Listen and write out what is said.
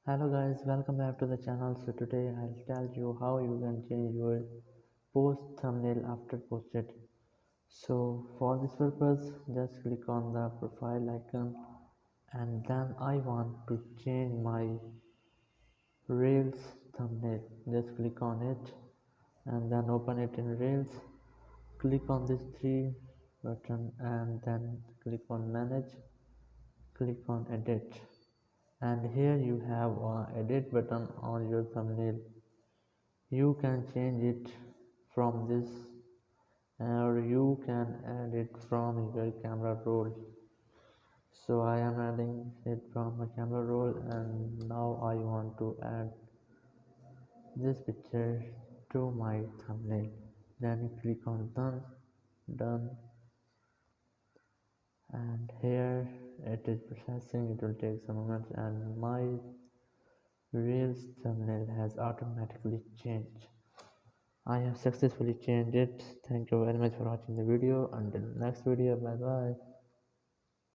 Hello guys, welcome back to the channel. So today I'll tell you how you can change your post thumbnail after posted. So for this purpose, just click on the profile icon and then I want to change my Reels thumbnail. Just click on it and then open it in Reels. Click on this three button and then click on manage. Click on edit. And here you have a edit button on your thumbnail. You can change it from this or you can add it from your camera roll. So I am adding it from my camera roll and now I want to add this picture to my thumbnail. Then click on done, and here it is processing. It will take some moments and my Reels thumbnail has automatically changed. I have successfully changed it. Thank you very much for watching the video. Until next video, bye bye.